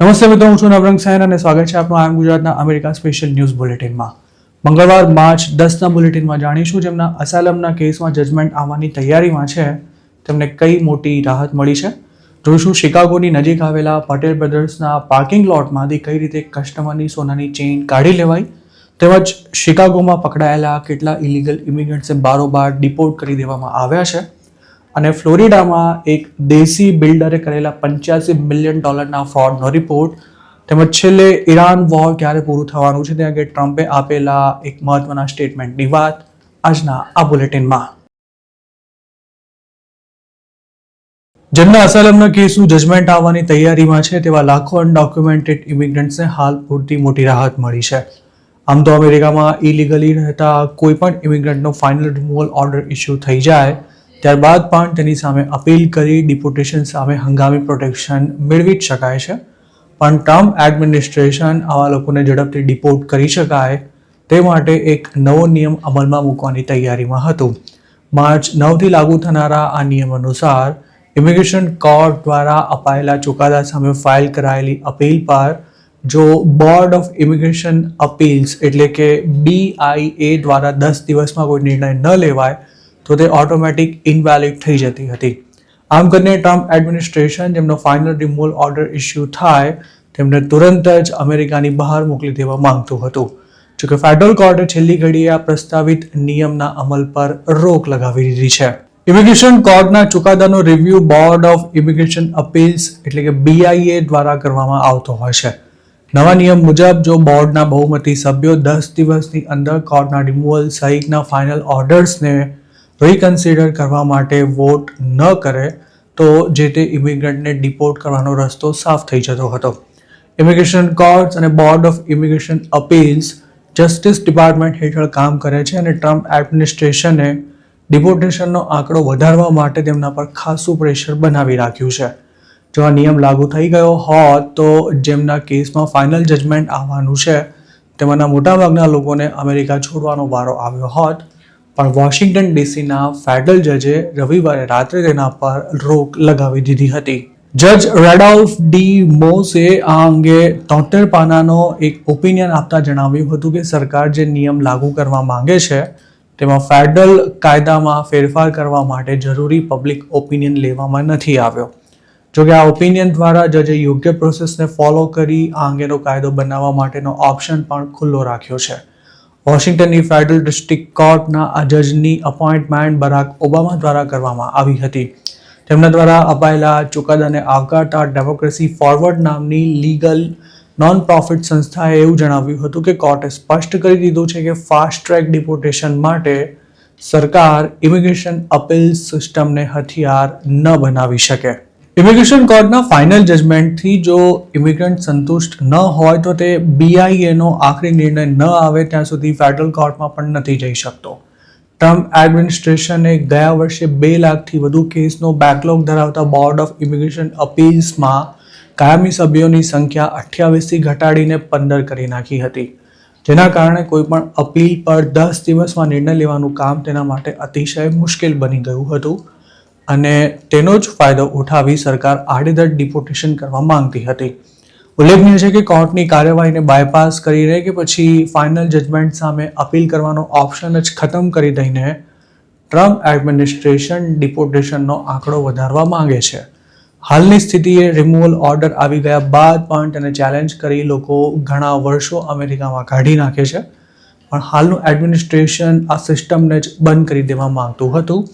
નમસ્તે મિત્રો, હું છું નવરંગ સાયન અને સ્વાગત છે આપનું આમ ગુજરાતના અમેરિકા સ્પેશિયલ ન્યૂઝ બુલેટિનમાં. મંગળવાર માર્ચ 10ના બુલેટિનમાં જાણીશું જેમના અસાલમના કેસમાં જજમેન્ટ આવવાની તૈયારીમાં છે તેમને કઈ મોટી રાહત મળી છે. જોઈશું શિકાગોની નજીક આવેલા પટેલ બ્રધર્સના પાર્કિંગ લોટમાંથી કઈ રીતે કસ્ટમરની સોનાની ચેઇન કાઢી લેવાઈ, તેમજ શિકાગોમાં પકડાયેલા કેટલા ઇલીગલ ઇમિગ્રન્ટ્સને બારોબાર ડિપોર્ટ કરી દેવામાં આવ્યા છે, અને ફ્લોરિડામાં એક દેશી બિલ્ડરે કરેલા $85 મિલિયન ફ્રોડનો રિપોર્ટ, તેમજ છેલ્લે ઈરાન વોર ક્યારે પૂરું થવાનું છે ત્યાં કે ટ્રમ્પે આપેલા એક મહત્વના સ્ટેટમેન્ટની વાત આજના આ બુલેટિનમાં. જેમના અસાલમના કેસનું જજમેન્ટ આવવાની તૈયારીમાં છે તેવા લાખો અનડોક્યુમેન્ટેડ ઇમિગ્રન્ટ્સને હાલ પૂરતી મોટી રાહત મળી છે. આમ તો અમેરિકામાં ઇલીગલી રહેતા કોઈ પણ ઇમિગ્રન્ટનો ફાઇનલ રિમૂવલ ઓર્ડર ઇસ્યુ થઈ જાય ત્યારબાદ પણ તેની સામે અપીલ કરી ડિપોર્ટેશન સામે હંગામી પ્રોટેક્શન મેળવી જ શકાય છે. પણ ટ્રમ્પ એડમિનિસ્ટ્રેશન આવા લોકોને ઝડપથી ડિપોર્ટ કરી શકાય તે માટે એક નવો નિયમ અમલમાં મૂકવાની તૈયારીમાં હતું. માર્ચ 9થી લાગુ થનારા આ નિયમ અનુસાર ઇમિગ્રેશન કોર્ટ દ્વારા અપાયેલા ચુકાદા સામે ફાઇલ કરાયેલી અપીલ પર જો બોર્ડ ઓફ ઇમિગ્રેશન અપીલ્સ એટલે કે BIA દ્વારા 10 દિવસમાં કોઈ નિર્ણય ન લેવાય તો તે ઓટોમેટિક ઇનવેલિડ થઈ જતી હતી. આમ કરીને ટ્રમ્પ એડમિનિસ્ટ્રેશન જેમનો ફાઇનલ રિમૂવલ ઓર્ડર ઇસ્યુ થાય તેમને તુરંત જ અમેરિકાની બહાર મોકલી દેવા માંગતું હતું. જોકે ફેડરલ કોર્ટે છેલ્લી ઘડીએ આ પ્રસ્તાવિત નિયમના અમલ પર રોક લગાવી દીધી છે. ઇમિગ્રેશન કોર્ટના ચુકાદાનો રિવ્યુ બોર્ડ ઓફ ઇમિગ્રેશન અપીલ્સ એટલે કે BIA દ્વારા કરવામાં આવતો હોય છે. નવા નિયમ મુજબ જો બોર્ડના બહુમતી સભ્યો 10 દિવસની અંદર કોર્ટના રિમૂવલ સહિતના ફાઇનલ ઓર્ડર્સને રિકન્સિડર કરવા માટે વોટ ન કરે તો જે તે ઇમિગ્રન્ટને ડિપોર્ટ કરવાનો રસ્તો સાફ થઈ જતો હતો. ઇમિગ્રેશન કોર્ટ્સ અને board of immigration appeals justice department હેઠળ કામ કરે છે અને ટ્રમ્પ એડમિનિસ્ટ્રેશને ડિપોર્ટેશનનો આંકડો વધારવા માટે તેમના પર ખાસું પ્રેશર બનાવી રાખ્યું છે. જો આ નિયમ લાગુ થઈ ગયો હોત તો જેમના કેસમાં ફાઇનલ જજમેન્ટ આવવાનું છે તેમાંના મોટાભાગના લોકોને અમેરિકા છોડવાનો વારો આવ્યો હોત, પણ વોશિંગ્ટન ડીસીના ફેડરલ જજે રવિવારે રાત્રે તેના પર રોક લગાવી દીધી હતી. જજ રેડોલ્ફ ડી મોસે આ અંગે 73 પાનાનો એક ઓપિનિયન આપતા જણાવ્યું હતું કે સરકાર જે નિયમ લાગુ કરવા માંગે છે તેમાં ફેડરલ કાયદામાં ફેરફાર કરવા માટે જરૂરી પબ્લિક ઓપિનિયન લેવામાં નથી આવ્યો. જોકે આ ઓપિનિયન દ્વારા જજે યોગ્ય પ્રોસેસને ફોલો કરી આ અંગેનો કાયદો બનાવવા માટેનો ઓપ્શન પણ ખુલ્લો રાખ્યો છે. વોશિંગ્ટનની ફેડરલ ડિસ્ટ્રિક્ટ કોર્ટના આ જજની અપોઇન્ટમેન્ટ બરાક ઓબામા દ્વારા કરવામાં આવી હતી. તેમના દ્વારા અપાયેલા ચુકાદાને આવકારતા ડેમોક્રેસી ફોરવર્ડ નામની લીગલ નોન પ્રોફિટ સંસ્થાએ એવું જણાવ્યું હતું કે કોર્ટે સ્પષ્ટ કરી દીધું છે કે ફાસ્ટ ટ્રેક ડિપોર્ટેશન માટે સરકાર ઇમિગ્રેશન અપીલ સિસ્ટમને હથિયાર ન બનાવી શકે. ઇમિગ્રેશન કોર્ટના ફાઇનલ જજમેન્ટથી જો ઇમિગ્રન્ટ સંતુષ્ટ ન હોય તો તે BIAનો આખરી નિર્ણય ન આવે ત્યાં સુધી ફેડરલ કોર્ટમાં પણ નથી જઈ શકતો. ટ્રમ્પ એડમિનિસ્ટ્રેશને ગયા વર્ષે 2 લાખથી વધુ કેસનો બેકલોગ ધરાવતા બોર્ડ ઓફ ઇમિગ્રેશન અપીલ્સમાં કાયમી સભ્યોની સંખ્યા 28થી ઘટાડીને 15 કરી નાખી હતી, જેના કારણે કોઈપણ અપીલ પર 10 દિવસમાં નિર્ણય લેવાનું કામ તેના માટે અતિશય મુશ્કેલ બની ગયું હતું, અને તેનો જ ફાયદો ઉઠાવી સરકાર આડેધડ ડિપોર્ટેશન કરવા માંગતી હતી. ઉલ્લેખનીય છે કે કોર્ટની કાર્યવાહીને બાયપાસ કરીને કે પછી ફાઇનલ જજમેન્ટ સામે અપીલ કરવાનો ઓપ્શન જ ખતમ કરી દઈને ટ્રમ્પ એડમિનિસ્ટ્રેશન ડિપોર્ટેશનનો આંકડો વધારવા માંગે છે. હાલની સ્થિતિએ રિમૂવલ ઓર્ડર આવી ગયા બાદ પણ તેને ચેલેન્જ કરી લોકો ઘણા વર્ષો અમેરિકામાં કાઢી નાખે છે, પણ હાલનું એડમિનિસ્ટ્રેશન આ સિસ્ટમને જ બંધ કરી દેવા માંગતું હતું.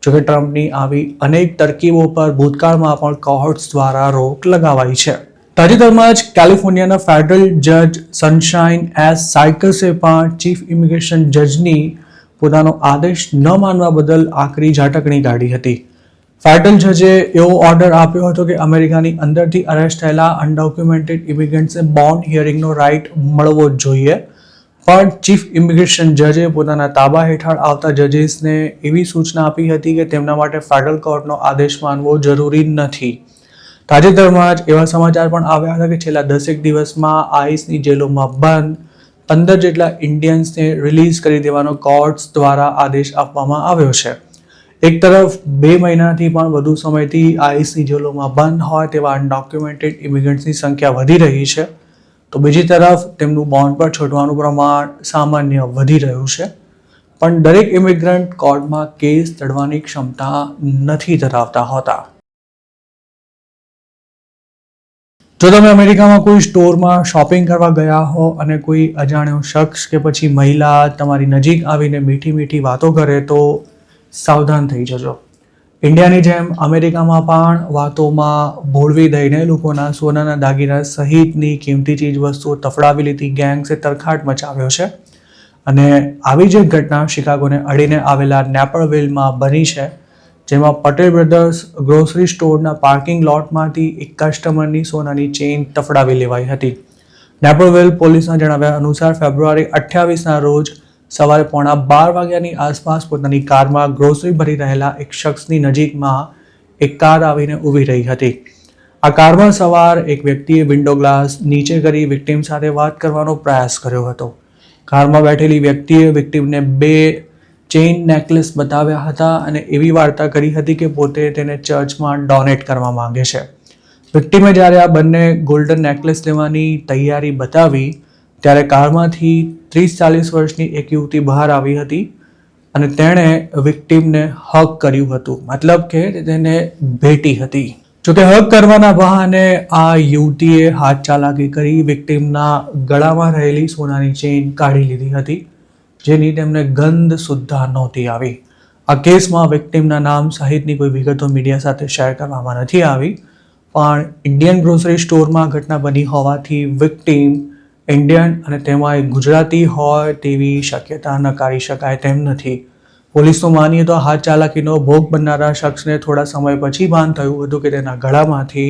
જોકે ટ્રમ્પની આવી અનેક તરકીબો પર ભૂતકાળમાં પણ કોર્ટ્સ દ્વારા રોક લગાવાઈ છે. તાજેતરમાં જ કેલિફોર્નિયાના ફેડરલ જજ સનશાઇન એસ સાયકસે પણ ચીફ ઇમિગ્રેશન જજની પોતાનો આદેશ ન માનવા બદલ આકરી ઝાટકણી કાઢી હતી. ફેડરલ જજે એવો ઓર્ડર આપ્યો હતો કે અમેરિકાની અંદરથી અરેસ્ટ થયેલા અનડોક્યુમેન્ટેડ ઇમિગ્રન્ટ્સને બોન્ડ હિયરિંગનો રાઇટ મળવો જ જોઈએ, પણ ચીફ ઇમિગ્રેશન જજે પોતાના તાબા હેઠળ આવતા જજીસને એવી સૂચના આપી હતી કે તેમના માટે ફેડરલ કોર્ટનો આદેશ માનવો જરૂરી નથી. તાજેતરમાં જ એવા સમાચાર પણ આવ્યા હતા કે છેલ્લા 10 દિવસમાં આઈસની જેલોમાં બંધ 15 જેટલા ઇન્ડિયન્સને રિલીઝ કરી દેવાનો કોર્ટ્સ દ્વારા આદેશ આપવામાં આવ્યો છે. એક તરફ 2 મહિનાથી પણ વધુ સમયથી આઈસની જેલોમાં બંધ હોય તેવા અનડોક્યુમેન્ટેડ ઇમિગ્રન્ટ્સની સંખ્યા વધી રહી છે, તો બીજી તરફ તેમનું બોન્ડ પર છોડવાનું પ્રમાણ સામાન્ય વધી રહ્યું છે. પણ દરેક ઇમિગ્રન્ટ કોર્ટમાં કેસ લડવાની ક્ષમતા નથી ધરાવતા હોતા. જો તમે અમેરિકામાં કોઈ સ્ટોરમાં શોપિંગ કરવા ગયા હો અને કોઈ અજાણ્યો શખ્સ કે પછી મહિલા તમારી નજીક આવીને મીઠી મીઠી વાતો કરે તો સાવધાન થઈ જજો. ઇન્ડિયાની જેમ અમેરિકામાં પણ વાતોમાં ભોળવી દઈને લોકોના સોનાના દાગીના સહિતની કિંમતી ચીજ વસ્તુઓ તફડાવી લીધી ગેંગ્સે તરખાટ મચાવ્યો છે. અને આવી જ એક ઘટના શિકાગોને અડીને આવેલા નેપરવિલમાં બની છે, જેમાં પટેલ બ્રધર્સ ગ્રોસરી સ્ટોરના પાર્કિંગ લોટમાંથી એક કસ્ટમરની સોનાની ચેઇન તફડાવી લેવાઈ હતી. નેપરવિલ પોલીસના જણાવ્યા અનુસાર ફેબ્રુઆરી 28ના રોજ સવારે 11:15 વાગ્યાની આસપાસ પોતાની કારમાં ગ્રોસરી ભરી રહેલા એક શખ્સની નજીકમાં એક કાર આવીને ઊભી રહી હતી. આ કારમાં સવાર એક વ્યક્તિએ વિન્ડો ગ્લાસ નીચે કરી વિક્ટિમ સાથે વાત કરવાનો પ્રયાસ કર્યો હતો. કારમાં બેઠેલી વ્યક્તિએ વિક્ટિમને 2 ચેઇન નેકલેસ બતાવ્યા હતા અને એવી વાર્તા કરી હતી કે પોતે તેને ચર્ચમાં ડોનેટ કરવા માંગે છે. વિક્ટિમે જ્યારે આ બંને ગોલ્ડન નેકલેસ લેવાની તૈયારી બતાવી ત્યારે કારમાંથી 30-40 વર્ષની એક યુવતી બહાર આવી હતી અને તેણે વિક્ટિમને હગ કર્યું હતું, મતલબ કે તેને ભેટી હતી. જોકે હગ કરવાના બહાને આ યુવતીએ હાથ ચાલાકી કરી વિક્ટિમના ગળામાં રહેલી સોનાની ચેઇન કાઢી લીધી હતી, જેની તેમને ગંધ સુદ્ધા નહોતી આવી. આ કેસમાં વિક્ટિમના નામ સહિતની કોઈ વિગતો મીડિયા સાથે શેર કરવામાં નથી આવી, પણ ઇન્ડિયન ગ્રોસરી સ્ટોરમાં ઘટના બની હોવાથી વિક્ટિમ ઇન્ડિયન અને તેમાં એક ગુજરાતી હોય તેવી શક્યતા નકારી શકાય તેમ નથી. પોલીસનું માનીએ તો હાથ ચાલાકીનો ભોગ બનનારા શખ્સને થોડા સમય પછી ભાન થયું હતું કે તેના ગળામાંથી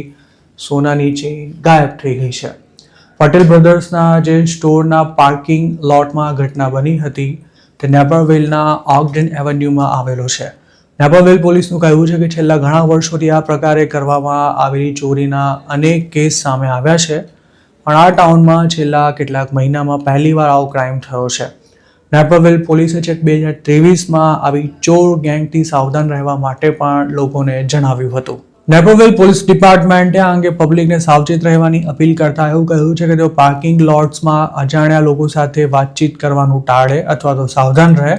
સોનાની ચેઇન ગાયબ થઈ ગઈ છે. પટેલ બ્રધર્સના જે સ્ટોરના પાર્કિંગ લોટમાં ઘટના બની હતી તે નેપરવિલના ઓગડન એવન્યુમાં આવેલો છે. નેપરવિલ પોલીસનું કહેવું છે કે છેલ્લા ઘણા વર્ષોથી આ પ્રકારે કરવામાં આવેલી ચોરીના અનેક કેસ સામે આવ્યા છે, પણ આ ટાઉનમાં છેલ્લા કેટલાક મહિનામાં પહેલીવાર આવો ક્રાઇમ થયો છે. નેપરવિલ પોલીસે છેક 2023માં આવી ચોર ગેંગથી સાવધાન રહેવા માટે પણ લોકોને જણાવ્યું હતું. નેપરવિલ પોલીસ ડિપાર્ટમેન્ટે આ અંગે પબ્લિકને સાવચેત રહેવાની અપીલ કરતા એવું કહ્યું છે કે તેઓ પાર્કિંગ લોટ્સમાં અજાણ્યા લોકો સાથે વાતચીત કરવાનું ટાળે અથવા તો સાવધાન રહે,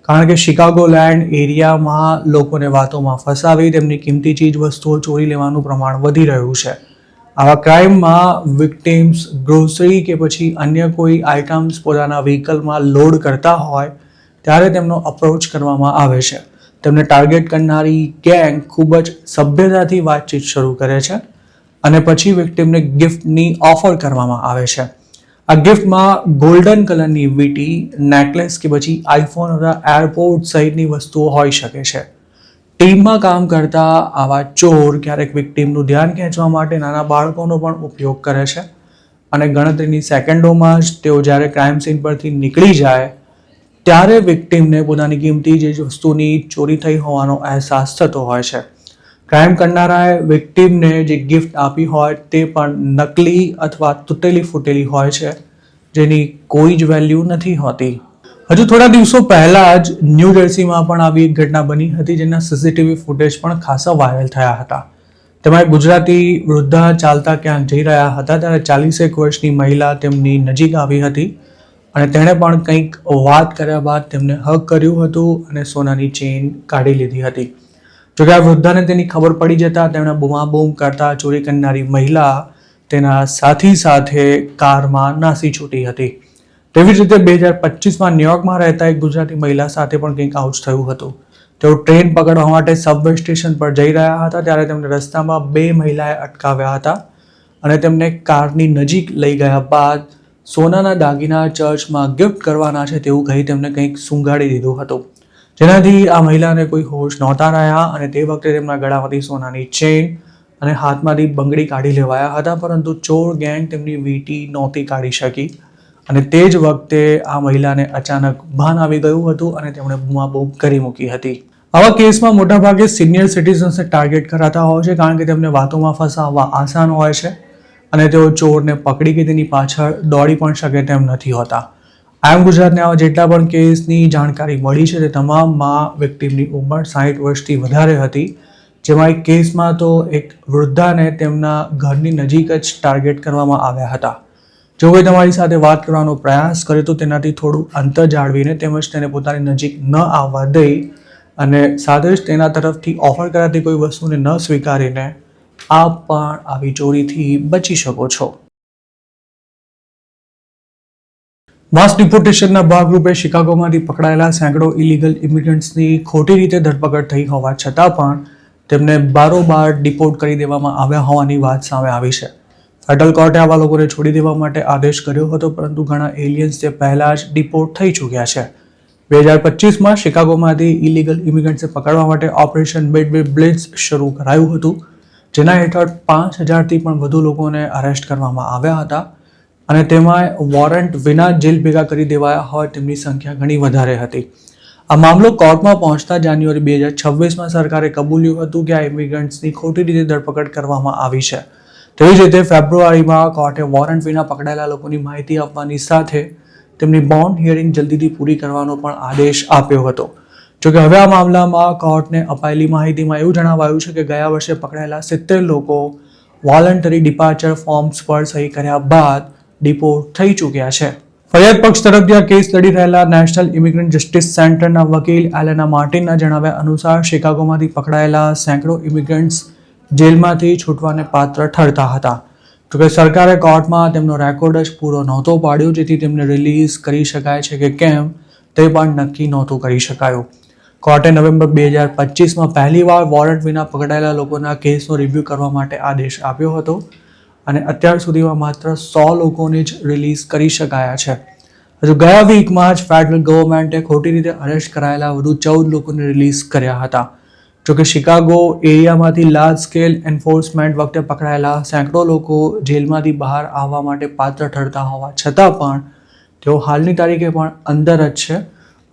કારણ કે શિકાગોલેન્ડ એરિયામાં લોકોને વાતોમાં ફસાવી તેમની કિંમતી ચીજ વસ્તુઓ ચોરી લેવાનું પ્રમાણ વધી રહ્યું છે. આવા ક્રાઇમમાં વિક્ટિમ્સ ગ્રોસરી કે પછી અન્ય કોઈ આઇટમ્સ પોતાના વ્હીકલમાં લોડ કરતા હોય ત્યારે તેમનો અપ્રોચ કરવામાં આવે છે. તેમને ટાર્ગેટ કરનારી ગેંગ ખૂબ જ સભ્યતાથી વાતચીત શરૂ કરે છે અને પછી વિક્ટિમને ગિફ્ટની ઓફર કરવામાં આવે છે. આ ગિફ્ટમાં ગોલ્ડન કલરની વીંટી, નેકલેસ કે પછી આઈફોન અથવા એરપોર્ટ સહિતની વસ્તુઓ હોઈ શકે છે. ટીમમાં કામ કરતા આવા ચોર ક્યારેક વિક્ટિમનું ધ્યાન ખેંચવા માટે નાના બાળકોનો પણ ઉપયોગ કરે છે અને ગણતરીની સેકન્ડોમાં જ તેઓ જ્યારે ક્રાઇમ સીન પરથી નીકળી જાય ત્યારે વિક્ટિમને પોતાની કિંમતી જે વસ્તુની ચોરી થઈ હોવાનો અહેસાસ થતો હોય છે. ક્રાઇમ કરનારાએ વિક્ટિમને જે ગિફ્ટ આપી હોય તે પણ નકલી અથવા તૂટેલી ફૂટેલી હોય છે, જેની કોઈ જ વેલ્યુ નથી હોતી. હજુ થોડા દિવસો પહેલા જ ન્યૂ જર્સીમાં પણ આવી એક ઘટના બની હતી, જેના સીસીટીવી ફૂટેજ પણ ખાસા વાયરલ થયા હતા. તેમાં એક ગુજરાતી વૃદ્ધા ચાલતા ક્યાંક જઈ રહ્યા હતા ત્યારે 40 વર્ષની મહિલા તેમની નજીક આવી હતી અને તેણે પણ કંઈક વાત કર્યા બાદ તેમને હગ કર્યું હતું અને સોનાની ચેઇન કાઢી લીધી હતી. જોકે આ વૃદ્ધાને તેની ખબર પડી જતા તેમણે બૂમાબૂમ કરતા ચોરી કરનારી મહિલા તેના સાથી સાથે કારમાં નાસી છૂટી હતી. તેવી જ રીતે 2025માં ન્યુયોર્કમાં રહેતા એક ગુજરાતી મહિલા સાથે પણ કંઈક આવું જ થયું હતું. તેઓ ટ્રેન પકડવા માટે સબવે સ્ટેશન પર જઈ રહ્યા હતા ત્યારે તેમને રસ્તામાં 2 મહિલાએ અટકાવ્યા હતા અને તેમને કારની નજીક લઈ ગયા બાદ સોનાના દાગીના ચર્ચમાં ગિફ્ટ કરવાના છે તેવું કહી તેમને કંઈક સૂંઘાડી દીધું હતું, જેનાથી આ મહિલાને કોઈ હોશ નહોતા રહ્યા અને તે વખતે તેમના ગળામાંથી સોનાની ચેઇન અને હાથમાંથી બંગડી કાઢી લેવાયા હતા, પરંતુ ચોર ગેંગ તેમની વીંટી નહોતી કાઢી શકી અને તે જ વખતે આ મહિલાને અચાનક ભાન આવી ગયું હતું અને તેમણે બૂમાબૂમ કરી મૂકી હતી. આવા કેસમાં મોટાભાગે સિનિયર સિટીઝન્સને ટાર્ગેટ કરાતા હોય છે, કારણ કે તેમને વાતોમાં ફસાવવા આસાન હોય છે અને તેઓ ચોરને પકડી કે તેની પાછળ દોડી પણ શકે તેમ નથી હોતા. આમ ગુજરાતને આવા જેટલા પણ કેસની જાણકારી મળી છે તે તમામમાં વિક્ટીમની ઉંમર 60 વર્ષથી વધારે હતી, જેમાં એક કેસમાં તો એક વૃદ્ધાને તેમના ઘરની નજીક જ ટાર્ગેટ કરવામાં આવ્યા હતા. જો કોઈ તમારી સાથે વાત કરવાનો પ્રયાસ કરે તો તેનાથી થોડું અંતર જાળવીને તેમજ તેને પોતાની નજીક ન આવવા દઈ અને સાથે જ તેના તરફથી ઓફર કરાતી કોઈ વસ્તુને ન સ્વીકારીને આપ પણ આવી ચોરીથી બચી શકો છો. માસ ડિપોર્ટેશનના ભાગરૂપે શિકાગોમાંથી પકડાયેલા સેંકડો ઇલીગલ ઇમિગ્રન્ટ્સની ખોટી રીતે ધરપકડ થઈ હોવા છતાં પણ તેમને બારોબાર ડિપોર્ટ કરી દેવામાં આવ્યા હોવાની વાત સામે આવી છે. ફેડરલ કોર્ટે આવા લોકોને છોડી દેવા માટે આદેશ કર્યો હતો, પરંતુ ઘણા એલિયન્સ તે પહેલા જ ડિપોર્ટ થઈ ચૂક્યા છે. 2025માં શિકાગોમાંથી ઇલીગલ ઇમિગ્રન્ટ્સને પકડવા માટે ઓપરેશન મિડવે બ્લિટ્ઝ શરૂ કરાયું હતું, જેના હેઠળ 5000થી પણ વધુ લોકોને અરેસ્ટ કરવામાં આવ્યા હતા અને તેમાં વોરંટ વિના જેલ ભેગા કરી દેવાયા હોય તેમની સંખ્યા ઘણી વધારે હતી. આ મામલો કોર્ટમાં પહોંચતા જાન્યુઆરી 2026માં સરકારે કબૂલ્યું હતું કે આ ઇમિગ્રન્ટ્સની ખોટી રીતે ધરપકડ કરવામાં આવી છે. તેવી જ રીતે ફેબ્રુઆરીમાં કોર્ટે વોરંટ વિના પકડાયેલા લોકોની માહિતી આપવાની સાથે તેમની બોન્ડ હિયરિંગ જલ્દીથી પૂરી કરવાનો પણ આદેશ આપ્યો હતો. જોકે હવે આ મામલામાં કોર્ટને અપાયેલી માહિતીમાં એવું જણાવાયું છે કે ગયા વર્ષે પકડાયેલા 70 લોકો વોલન્ટરી ડિપાર્ચર ફોર્મ્સ પર સહી કર્યા બાદ ડિપોર્ટ થઈ ચૂક્યા છે. ફરિયાદ પક્ષ તરફથી આ કેસ લડી રહેલા નેશનલ ઇમિગ્રન્ટ જસ્ટિસ સેન્ટરના વકીલ એલેના માર્ટિનના જણાવ્યા અનુસાર શિકાગોમાંથી પકડાયેલા સેંકડો ઇમિગ્રન્ટ્સ જેલમાંથી છૂટવાને પાત્ર ઠરતા હતા. જોકે સરકારે કોર્ટમાં તેમનો રેકોર્ડ જ પૂરો નહોતો પાડ્યો, જેથી તેમને રિલીઝ કરી શકાય છે કે કેમ તે પણ નક્કી નહોતું કરી શકાયું. કોર્ટે નવેમ્બર 2025માં પહેલીવાર વોરંટ વિના પકડાયેલા લોકોના કેસનો રિવ્યૂ કરવા માટે આદેશ આપ્યો હતો અને અત્યાર સુધીમાં માત્ર 100 લોકોને જ રિલીઝ કરી શકાયા છે. હજુ ગયા વીકમાં જ ફેડરલ ગવર્મેન્ટે ખોટી રીતે અરેસ્ટ કરાયેલા વધુ 14 લોકોને રિલીઝ કર્યા હતા. જોકે શિકાગો એરિયામાંથી લાર્જ સ્કેલ એન્ફોર્સમેન્ટ વખતે પકડાયેલા સેંકડો લોકો જેલમાંથી બહાર આવવા માટે પાત્ર ઠરતા હોવા છતાં પણ તેઓ હાલની તારીખે પણ અંદર જ છે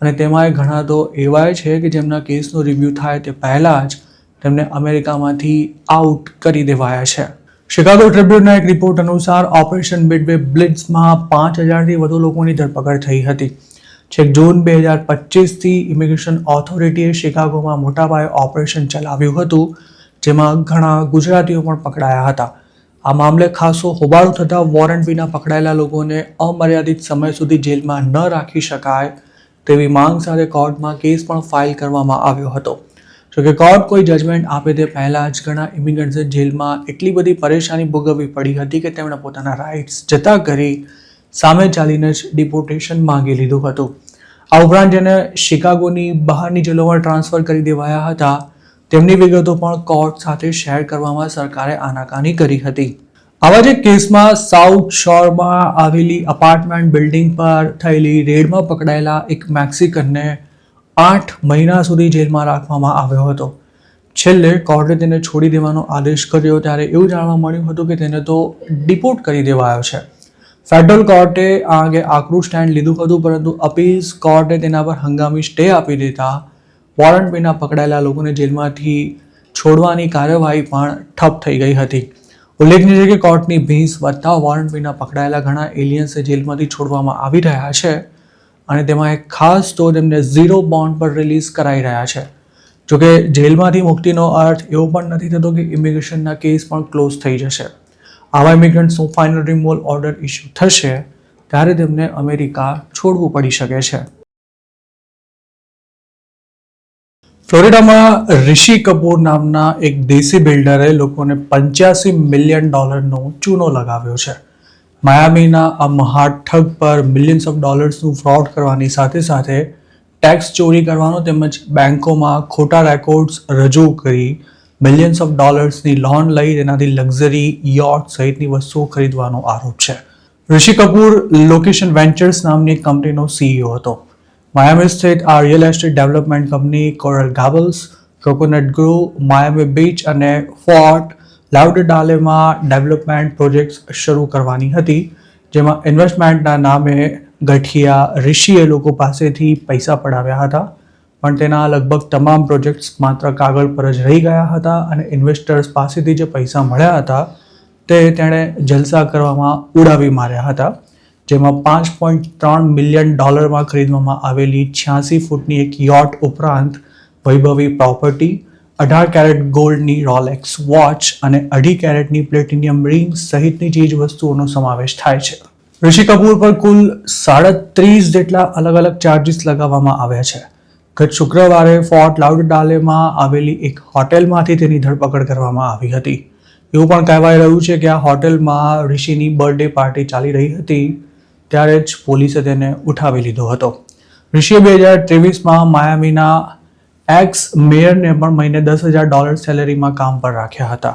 અને તેમાંય ઘણા તો એવાય છે કે જેમના કેસનો રિવ્યૂ થાય તે પહેલાં જ તેમને અમેરિકામાંથી આઉટ કરી દેવાયા છે. શિકાગો ટ્રિબ્યુનના એક રિપોર્ટ અનુસાર ઓપરેશન મિડવે બ્લિટ્ઝમાં 5000થી વધુ લોકોની ધરપકડ થઈ હતી. છેક જૂન 2025થી ઇમિગ્રેશન ઓથોરિટીએ શિકાગોમાં મોટા પાયે ઓપરેશન ચલાવ્યું હતું, જેમાં ઘણા ગુજરાતીઓ પણ પકડાયા હતા. આ મામલે ખાસો હોબાળો થતાં વોરંટ વિના પકડાયેલા લોકોને અમર્યાદિત સમય સુધી જેલમાં ન રાખી શકાય તેવી માંગ સાથે કોર્ટમાં કેસ પણ ફાઇલ કરવામાં આવ્યો હતો. જોકે કોર્ટ કોઈ જજમેન્ટ આપે તે પહેલાં જ ઘણા ઇમિગ્રન્ટ્સે જેલમાં એટલી બધી પરેશાની ભોગવવી પડી હતી કે તેમણે પોતાના રાઇટ્સ જતા કરી સામે ચાલીને જ ડિપોર્ટેશન માંગી લીધું હતું. આ ઉપરાંત જેને શિકાગોની બહારની જેલોમાં ટ્રાન્સફર કરી દેવાયા હતા તેમની વિગતો પણ કોર્ટ સાથે શેર કરવામાં સરકારે આનાકાની કરી હતી. આવા જ એક કેસમાં સાઉથ શોરમાં આવેલી અપાર્ટમેન્ટ બિલ્ડિંગ પર થયેલી રેડમાં પકડાયેલા એક મેક્સિકનને 8 મહિના સુધી જેલમાં રાખવામાં આવ્યો હતો. છેલ્લે કોર્ટે તેને છોડી દેવાનો આદેશ કર્યો ત્યારે એવું જાણવા મળ્યું હતું કે તેને તો ડિપોર્ટ કરી દેવાયો છે. ફેડરલ કોર્ટે આ અંગે આકરું સ્ટેન્ડ લીધું હતું, પરંતુ અપીલ કોર્ટે તેના પર હંગામી સ્ટે આપી દેતા વોરંટ વિના પકડાયેલા લોકોને જેલમાંથી છોડવાની કાર્યવાહી પણ ઠપ થઈ ગઈ હતી. ઉલ્લેખનીય છે કે કોર્ટની ભીંસ વધતા વોરંટ વિના પકડાયેલા ઘણા એલિયન્સને જેલમાંથી છોડવામાં આવી રહ્યા છે અને તેમાં એક ખાસ તો તેમને 0 બોન્ડ પર રિલીઝ કરાઈ રહ્યા છે. જોકે જેલમાંથી મુક્તિનો અર્થ એવો પણ નથી થતો કે ઇમિગ્રેશનના કેસ પણ ક્લોઝ થઈ જશે. આવા ઇમિગ્રન્ટ્સનો ફાઇનલ રિમૂવલ ઓર્ડર ઇસ્યુ થશે ત્યારે તેમને અમેરિકા છોડવું પડી શકે છે. ફ્લોરિડામાં ઋષિ કપૂર નામના એક દેશી બિલ્ડરે લોકોને $85 મિલિયન ચૂનો લગાવ્યો છે. માયામીના આ મહાઠગ પર મિલિયન્સ ઓફ ડોલર્સનું ફ્રોડ કરવાની સાથે સાથે ટેક્સ ચોરી કરવાનો તેમજ બેંકોમાં ખોટા રેકોર્ડ્સ રજૂ કરી મિલિયન્સ ઓફ ડોલર્સની લોન લઈ તેનાથી લક્ઝરી યોટ સહિતની વસ્તુઓ ખરીદવાનો આરોપ છે. ઋષિ કપૂર લોકેશન વેન્ચર્સ નામની એક કંપનીનો CEO હતો. માયામી સ્થિત આ real estate development company Coral Gables, Coconut Grove, Miami Beach અને ફોર્ટ લાઉડરડેલમાં ડેવલપમેન્ટ પ્રોજેક્ટ્સ શરૂ કરવાની હતી, જેમાં ઇન્વેસ્ટમેન્ટના નામે ગઠિયા ઋષિએ લોકો પાસેથી પૈસા પડાવ્યા હતા, પણ તેના લગભગ તમામ પ્રોજેક્ટ્સ માત્ર કાગળ પર જ રહી ગયા હતા અને ઇન્વેસ્ટર્સ પાસેથી જે પૈસા મળ્યા હતા તે તેણે જલસા કરવામાં ઉડાવી માર્યા હતા, જેમાં $5.3 મિલિયન ખરીદવામાં આવેલી 86 ફૂટની એક યોટ ઉપરાંત વૈભવી પ્રોપર્ટી, 18 કેરેટ ગોલ્ડની રોલેક્સ વોચ અને 2.5 કેરેટની પ્લેટિનિયમ રિંગ સહિતની ચીજ વસ્તુઓનો સમાવેશ થાય છે. ઋષિ કપૂર પર કુલ 37 જેટલા અલગ અલગ ચાર્જીસ લગાવવામાં આવ્યા છે. ગત શુક્રવારે ફોર્ટ લાઉડરડેલમાં આવેલી એક હોટેલમાંથી તેની ધરપકડ કરવામાં આવી હતી. એવું પણ કહેવાય રહ્યું છે કે આ હોટેલમાં ઋષિની બર્થડે પાર્ટી ચાલી રહી હતી ત્યારે જ પોલીસે તેને ઉઠાવી લીધો હતો. ઋષિએ 2023માં માયામીના એક્સ મેયરને પણ મહિને $10,000 સેલેરીમાં કામ પર રાખ્યા હતા.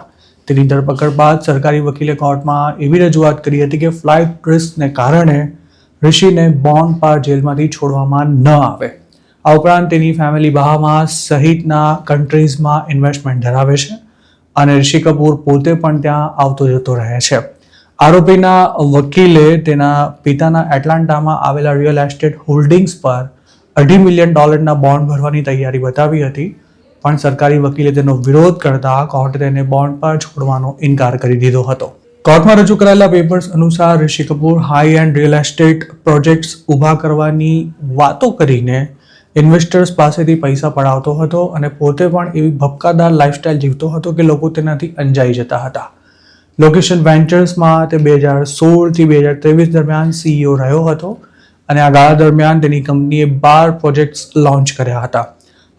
તેની ધરપકડ બાદ સરકારી વકીલે કોર્ટમાં એવી રજૂઆત કરી હતી કે ફ્લાઇટ રિસ્કને કારણે ઋષિને બોન્ડ પર જેલમાંથી છોડવામાં ન આવે. આ ઉપરાંત તેની ફેમિલી બહામાસ સહિતના કન્ટ્રીઝમાં ઇન્વેસ્ટમેન્ટ ધરાવે છે અને ઋષિ કપૂર પોતે પણ ત્યાં આવતો જતો રહે છે. આરોપીના વકીલે તેના પિતાના એટલાન્ટામાં આવેલા રિયલ એસ્ટેટ હોલ્ડિંગ્સ પર $2.5 મિલિયન બોન્ડ ભરવાની તૈયારી બતાવી હતી, પણ સરકારી વકીલે તેનો વિરોધ કરતા કોર્ટે તેને બોન્ડ પર છોડવાનો ઇનકાર કરી દીધો હતો. કોર્ટમાં રજૂ કરાયેલા પેપર્સ અનુસાર Rishi Kapoor high end real estate projects ઊભા કરવાની વાતો કરીને ઇન્વેસ્ટર્સ પાસેથી પૈસા પડાવતો હતો અને પોતે પણ એવી ભપકાદાર લાઇફસ્ટાઇલ જીવતો હતો કે લોકો તેનાથી અંજાઈ જતા હતા. લોકેશન વેન્ચર્સમાં તે 2016થી 2023 દરમિયાન CEO રહ્યો હતો અને આ ગાળા દરમિયાન તેની કંપનીએ 12 પ્રોજેક્ટ્સ લોન્ચ કર્યા હતા.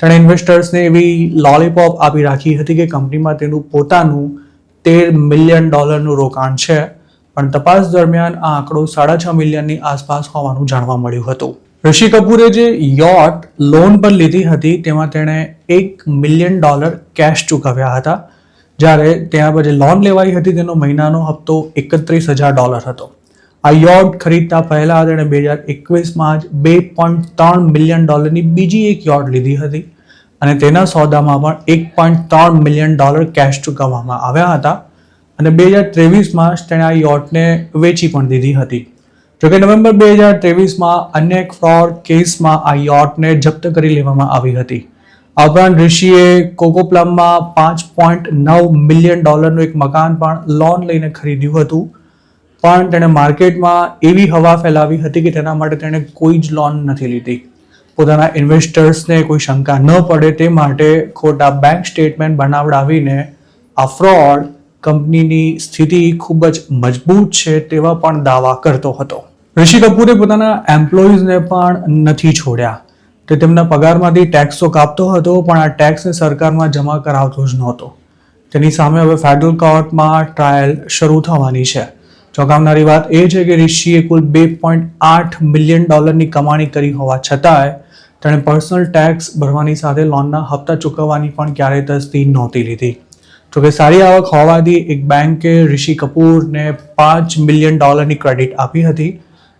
તેણે ઇન્વેસ્ટર્સને એવી લોલીપોપ આપી રાખી હતી કે કંપનીમાં તેનું પોતાનું $13 મિલિયન રોકાણ છે, પણ તપાસ દરમિયાન આ આંકડો 6.5 મિલિયનની આસપાસ હોવાનું જાણવા મળ્યું હતું. ઋષિ કપૂરે જે યોટ લોન પર લીધી હતી તેમાં તેણે $1 મિલિયન કેશ ચૂકવ્યા હતા, જ્યારે ત્યાં પછી લોન લેવાઈ હતી તેનો મહિનાનો હપ્તો $31,000 હતો. આ યોટ ખરીદતા પહેલા તેણે 2021માં જ $2.3 મિલિયન બીજી એક યોટ લીધી હતી અને તેના સોદામાં પણ $1.3 મિલિયન કેશ ચૂકવવામાં આવ્યા હતા અને 2023માં જ તેણે આ યોટને વેચી પણ દીધી હતી. જોકે નવેમ્બર 2023માં અન્ય એક ફ્રોડ કેસમાં આ યોટને જપ્ત કરી લેવામાં આવી હતી. આ ઉપરાંત ઋષિએ કોકોપ્લમમાં $5.9 મિલિયન એક મકાન પણ લોન લઈને ખરીદ્યું હતું, પણ તેણે માર્કેટમાં એવી હવા ફેલાવી હતી કે તેના માટે તેણે કોઈ જ લોન નથી લીધી. પોતાના ઇન્વેસ્ટર્સને કોઈ શંકા ન પડે તે માટે ખોટા બેંક સ્ટેટમેન્ટ બનાવડાવીને આ ફ્રોડ કંપનીની સ્થિતિ ખૂબ જ મજબૂત છે તેવા પણ દાવા કરતો હતો. ઋષિ કપૂરે પોતાના એમ્પ્લોઈઝને પણ નથી છોડ્યા. તે તેમના પગારમાંથી ટેક્સ તો કાપતો હતો, પણ આ ટેક્સને સરકારમાં જમા કરાવતો જ નહોતો. તેની સામે હવે ફેડરલ કોર્ટમાં ટ્રાયલ શરૂ થવાની છે. ચોંકાવનારી વાત એ છે કે ઋષિએ કુલ $2.8 મિલિયન કમાણી કરી હોવા છતાંય તેણે પર્સનલ ટેક્સ ભરવાની સાથે લોનના હપ્તા ચૂકવવાની પણ ક્યારેય તસ્દી નહોતી લીધી. જોકે સારી આવક હોવાથી એક બેંકે ઋષિ કપૂરને $5 મિલિયન ક્રેડિટ આપી હતી,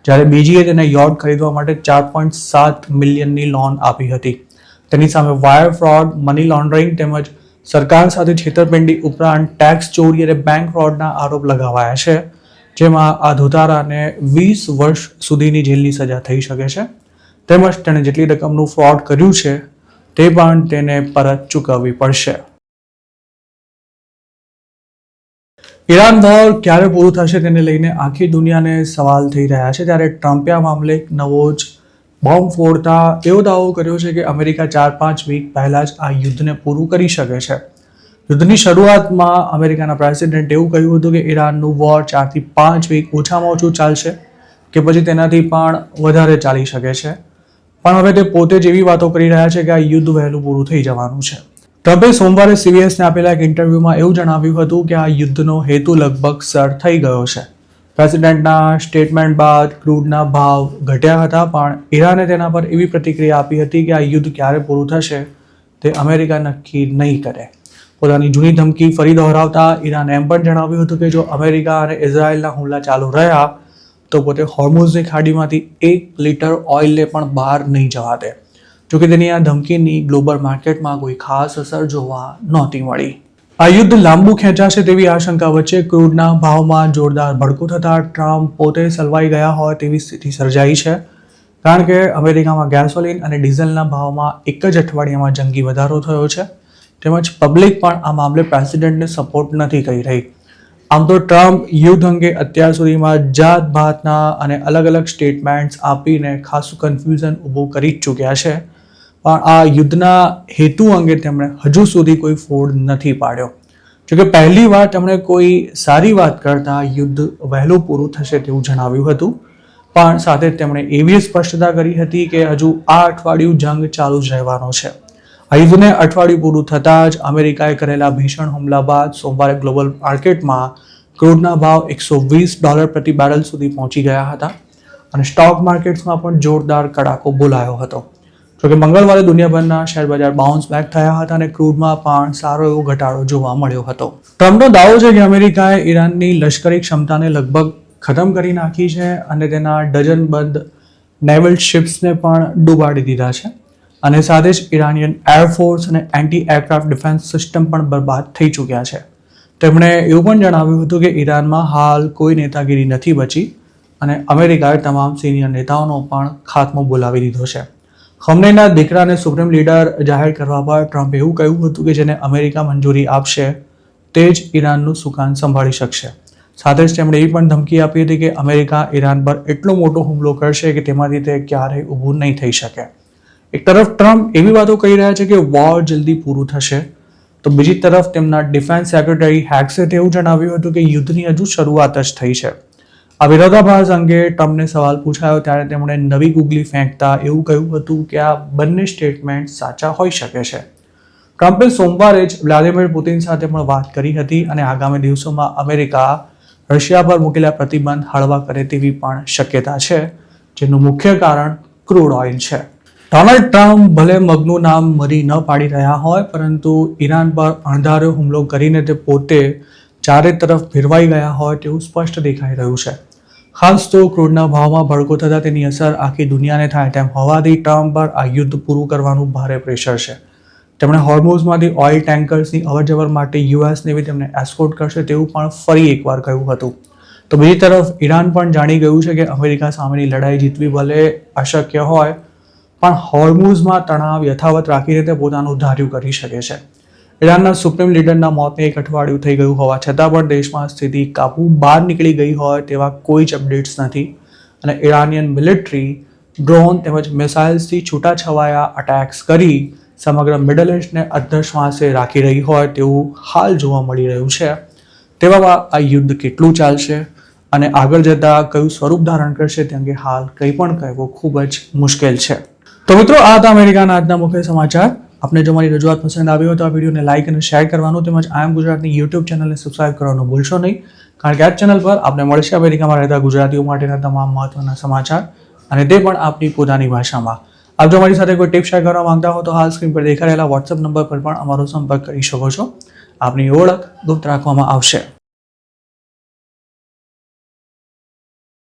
જ્યારે બીજીએ તેને યોટ ખરીદવા માટે 4.7 મિલિયનની લોન આપી હતી. તેની સામે વાયર ફ્રોડ, મની લોન્ડરિંગ તેમજ સરકાર સાથે છેતરપિંડી ઉપરાંત ટેક્સ ચોરી અને બેંક ફ્રોડના આરોપ લગાવાયા છે, જેમાં આ ધોતારાને 20 વર્ષ સુધીની જેલની સજા થઈ શકે છે. તેમજ તેણે જેટલી રકમનું ફ્રોડ કર્યું છે તે પણ તેને પરત ચૂકવવી પડશે. ઈરાન વોર ક્યારે પૂરું થશે તેને લઈને આખી દુનિયાને સવાલ થઈ રહ્યા છે, ત્યારે ટ્રમ્પે આ મામલે નવો જ બોમ્બ ફોડતા એવો દાવો કર્યો છે કે અમેરિકા 4-5 વીક પહેલા જ આ યુદ્ધને પૂરું કરી શકે છે. યુદ્ધની શરૂઆતમાં અમેરિકાના પ્રેસિડેન્ટે એવું કહ્યું હતું કે ઈરાનનું વોર 4 થી 5 વીક ઓછામાં ઓછું ચાલશે કે પછી તેનાથી પણ વધારે ચાલી શકે છે, પણ હવે તે પોતે જ એવી વાતો કરી રહ્યા છે કે આ યુદ્ધ વહેલું પૂરું થઈ જવાનું છે. ટ્રમ્પે સોમવારે CBSને આપેલા એક ઇન્ટરવ્યુમાં એવું જણાવ્યું હતું કે આ યુદ્ધનો હેતુ લગભગ સર થઈ ગયો છે. પ્રેસિડેન્ટના સ્ટેટમેન્ટ બાદ ક્રૂડના ભાવ ઘટ્યા હતા, પણ ઈરાને તેના પર એવી પ્રતિક્રિયા આપી હતી કે આ યુદ્ધ ક્યારે પૂરું થશે તે અમેરિકા નક્કી નહીં કરે. પોતાની જૂની ધમકી ફરી દોહરાવતા ઈરાને એમ પણ જણાવ્યું હતું કે જો અમેરિકા અને ઇઝરાયલના હુમલા ચાલુ રહ્યા તો પોતે હોર્મુઝની ખાડીમાંથી 1 લિટર ઓઇલને પણ બહાર નહીં જવા દે. જોકે તેની આ ધમકીની ગ્લોબલ માર્કેટમાં કોઈ ખાસ અસર જોવા નહોતી મળી. આ યુદ્ધ લાંબુ ખેંચાશે તેવી આશંકા વચ્ચે ક્રૂડના ભાવમાં જોરદાર ભડકો થતા ટ્રમ્પ પોતે સલવાઈ ગયા હોય તેવી સ્થિતિ સર્જાઈ છે, કારણ કે અમેરિકામાં ગેસોલિન અને ડીઝલના ભાવમાં એક જ અઠવાડિયામાં જંગી વધારો થયો છે. તેમજ પબ્લિક પણ આ મામલે પ્રેસિડેન્ટને સપોર્ટ નથી કરી રહી. આમ તો ટ્રમ્પ યુદ્ધ અંગે અત્યાર સુધીમાં જાત ભાતના અને અલગ અલગ સ્ટેટમેન્ટ્સ આપીને ખાસું કન્ફ્યુઝન ઊભું કરી જ ચૂક્યા છે, પણ આ યુદ્ધના હેતુ અંગે તેમણે હજુ સુધી કોઈ ફોડ નથી પાડ્યો. જોકે પહેલી વાર તેમણે કોઈ સારી વાત કરતા યુદ્ધ વહેલું પૂરું થશે તેવું જણાવ્યું હતું, પણ સાથે તેમણે એવી સ્પષ્ટતા કરી હતી કે હજુ આ અઠવાડિયું જંગ ચાલુ જ રહેવાનો છે. આ યુદ્ધને અઠવાડિયું પૂરું થતાં જ અમેરિકાએ કરેલા ભીષણ હુમલા બાદ સોમવારે ગ્લોબલ માર્કેટમાં ક્રૂડના ભાવ $120 પ્રતિ બેરલ સુધી પહોંચી ગયા હતા અને સ્ટોક માર્કેટ્સમાં પણ જોરદાર કડાકો બોલાયો હતો. જોકે મંગળવારે દુનિયાભરના શેરબજાર બાઉન્સ બેક થયા હતા અને ક્રૂડમાં પણ સારો એવો ઘટાડો જોવા મળ્યો હતો. ટ્રમ્પનો દાવો છે કે અમેરિકાએ ઈરાનની લશ્કરી ક્ષમતાને લગભગ ખતમ કરી નાખી છે અને તેના ડઝનબંધ નેવલ શિપ્સને પણ ડૂબાડી દીધા છે અને સાથે જ ઇરાનિયન એરફોર્સ અને એન્ટી એરક્રાફ્ટ ડિફેન્સ સિસ્ટમ પણ બરબાદ થઈ ચૂક્યા છે. તેમણે એવું પણ જણાવ્યું હતું કે ઈરાનમાં હાલ કોઈ નેતાગીરી નથી બચી અને અમેરિકાએ તમામ સિનિયર નેતાઓનો પણ ખાત્મો બોલાવી દીધો છે. ખમનેઈના દીકરાને સુપ્રીમ લીડર જાહેર કરવા પર ટ્રમ્પે એવું કહ્યું હતું કે જેને અમેરિકા મંજૂરી આપશે તે જ ઈરાનનું સુકાન સંભાળી શકશે. સાથે જ તેમણે એવી પણ ધમકી આપી હતી કે અમેરિકા ઈરાન પર એટલો મોટો હુમલો કરશે કે તેમાંથી તે ક્યારેય ઊભું નહીં થઈ શકે. એક તરફ ટ્રમ્પ એવી વાતો કહી રહ્યા છે કે વોર જલ્દી પૂરું થશે, તો બીજી તરફ તેમના ડિફેન્સ સેક્રેટરી હેક્સે તેવું જણાવ્યું હતું કે યુદ્ધની હજુ શરૂઆત જ થઈ છે. આ વિરોધાભાસ અંગે ટ્રમ્પને સવાલ પૂછાયો ત્યારે તેમણે નવી ગુગલી ફેંકતા એવું કહ્યું હતું કે આ બંને સ્ટેટમેન્ટ સાચા હોઈ શકે છે. ટ્રમ્પે સોમવારે જ વ્લાદિમીર પુતિન સાથે પણ વાત કરી હતી અને આગામી દિવસોમાં અમેરિકા રશિયા પર મૂકેલા પ્રતિબંધ હળવા કરે તેવી પણ શક્યતા છે, જેનું મુખ્ય કારણ ક્રૂડ ઓઇલ છે. ડોનાલ્ડ ટ્રમ્પ ભલે મગનું નામ મરી ન પાડી રહ્યા હોય, પરંતુ ઈરાન પર અણધાર્યો હુમલો કરીને તે પોતે ચારે તરફ ફેરવાઈ ગયા હોય તેવું સ્પષ્ટ દેખાઈ રહ્યું છે. ખાસ તો ક્રૂડના ભાવમાં ભડકો થતાં તેની અસર આખી દુનિયાને થાય તેમ હોવાથી ટ્રમ્પ પર આ યુદ્ધ પૂરું કરવાનું ભારે પ્રેશર છે. તેમણે હોર્મુઝમાંથી ઓઇલ ટેન્કર્સની અવરજવર માટે યુએસ નેવી તેમને એસ્કોર્ટ કરશે તેવું પણ ફરી એકવાર કહ્યું હતું. તો બીજી તરફ ઈરાન પણ જાણી ગયું છે કે અમેરિકા સામેની લડાઈ જીતવી ભલે અશક્ય હોય, પણ હોર્મુઝમાં તણાવ યથાવત રાખીને તે પોતાનું ધાર્યું કરી શકે છે. ઈરાનના સુપ્રીમ લીડરના મોતને એક અઠવાડિયું થઈ ગયું હોવા છતાં પણ દેશમાં સ્થિતિ કાબુ બહાર નીકળી ગઈ હોય તેવા કોઈ જ અપડેટ્સ નથી અને ઈરાનિયન મિલિટરી ડ્રોન તેમજ મિસાઇલ્સથી છૂટાછવાયા અટેક્સ કરી સમગ્ર મિડલ ઇસ્ટને અધ્ધશ્વાસે રાખી રહી હોય તેવું હાલ જોવા મળી રહ્યું છે. તેવામાં આ યુદ્ધ કેટલું ચાલશે અને આગળ જતાં કયું સ્વરૂપ ધારણ કરશે તે અંગે હાલ કંઈ પણ કહેવું ખૂબ જ મુશ્કેલ છે. તો મિત્રો, આ હતા અમેરિકાના આજના મુખ્ય સમાચાર. આપને જો મારી રજૂઆત પસંદ આવી હોય તો આ વિડીયોને લાઇક અને શેર કરવાનું તેમજ આઈ એમ ગુજરાતની યુટ્યુબ ચેનલને સબસ્ક્રાઇબ કરવાનું ભૂલશો નહીં, કારણ કે આ ચેનલ પર આપને મળશે અમેરિકામાં રહેતા ગુજરાતીઓ માટેના તમામ મહત્વના સમાચાર અને તે પણ આપની પોતાની ભાષામાં. આપ જો મારી સાથે કોઈ ટિપ શેર કરવા માંગતા હો તો હાલ સ્ક્રીન પર દેખાઈ રહેલા વોટ્સએપ નંબર પર પણ અમારો સંપર્ક કરી શકો છો. આપની ઓળખ ગુપ્ત રાખવામાં આવશે.